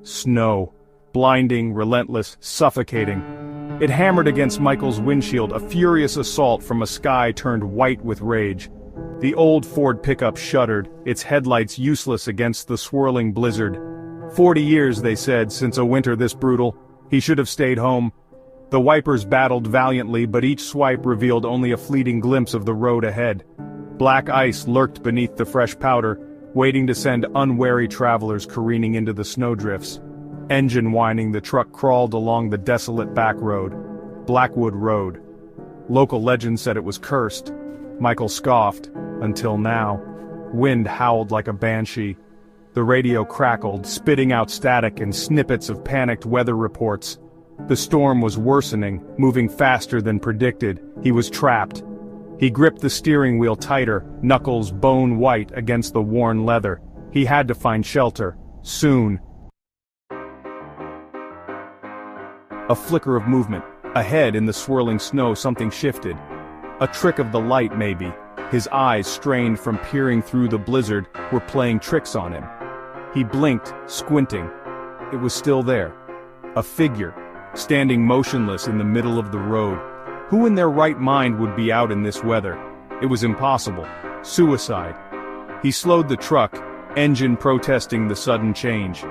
Snow. Blinding, relentless, suffocating. It hammered against Michael's windshield, a furious assault from a sky turned white with rage. The old Ford pickup shuddered, its headlights useless against the swirling blizzard. 40 years, they said, since a winter this brutal. He should have stayed home. The wipers battled valiantly, but each swipe revealed only a fleeting glimpse of the road ahead. Black ice lurked beneath the fresh powder, waiting to send unwary travelers careening into the snowdrifts. Engine whining, the truck crawled along the desolate back road. Blackwood Road. Local legend said it was cursed. Michael scoffed, until now. Wind howled like a banshee. The radio crackled, spitting out static and snippets of panicked weather reports. The storm was worsening, moving faster than predicted. He was trapped. He gripped the steering wheel tighter, knuckles bone white against the worn leather. He had to find shelter. Soon. A flicker of movement. Ahead in the swirling snow something shifted. A trick of the light, maybe. His eyes, strained from peering through the blizzard, were playing tricks on him. He blinked, squinting. It was still there. A figure, standing motionless in the middle of the road. Who in their right mind would be out in this weather? It was impossible. Suicide. He slowed the truck, engine protesting the sudden change.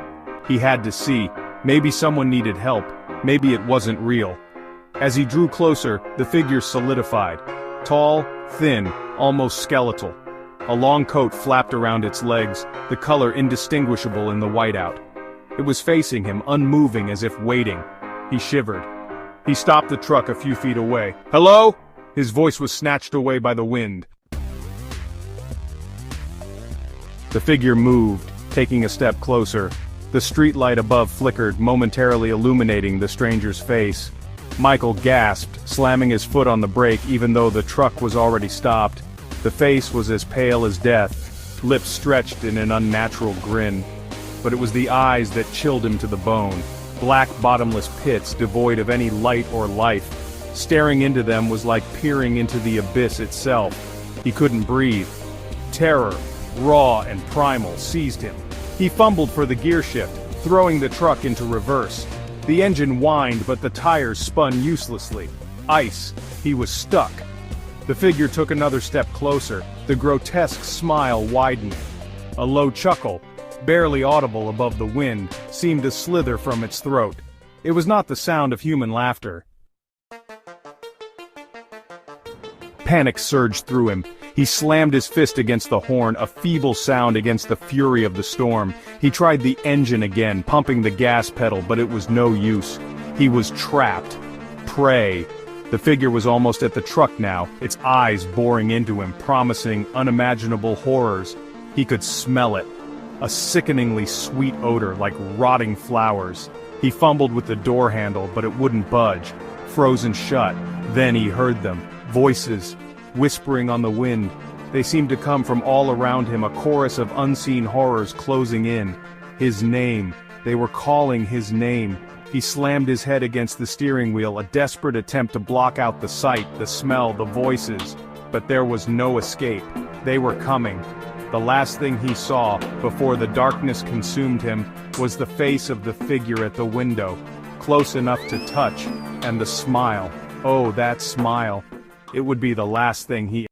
He had to see. Maybe someone needed help. Maybe it wasn't real. As he drew closer, the figure solidified. Tall, thin, almost skeletal. A long coat flapped around its legs, the color indistinguishable in the whiteout. It was facing him, unmoving as if waiting. He shivered. He stopped the truck a few feet away. "Hello?" His voice was snatched away by the wind. The figure moved, taking a step closer. The streetlight above flickered, momentarily illuminating the stranger's face. Michael gasped, slamming his foot on the brake even though the truck was already stopped. The face was as pale as death, lips stretched in an unnatural grin. But it was the eyes that chilled him to the bone. Black bottomless pits devoid of any light or life. Staring into them was like peering into the abyss itself. He couldn't breathe. Terror, raw and primal, seized him. He fumbled for the gear shift, throwing the truck into reverse. The engine whined, but the tires spun uselessly. Ice. He was stuck. The figure took another step closer, the grotesque smile widening. A low chuckle, barely audible above the wind, seemed to slither from its throat. It was not the sound of human laughter. Panic surged through him. He slammed his fist against the horn, a feeble sound against the fury of the storm. He tried the engine again, pumping the gas pedal, but it was no use. He was trapped. Prey. The figure was almost at the truck now, its eyes boring into him, promising unimaginable horrors. He could smell it. A sickeningly sweet odor, like rotting flowers. He fumbled with the door handle, but it wouldn't budge. Frozen shut. Then he heard them. Voices. Whispering on the wind. They seemed to come from all around him, a chorus of unseen horrors closing in. His name. They were calling his name. He slammed his head against the steering wheel, a desperate attempt to block out the sight, the smell, the voices. But there was no escape. They were coming. The last thing he saw, before the darkness consumed him, was the face of the figure at the window, close enough to touch, and the smile. Oh, that smile. It would be the last thing he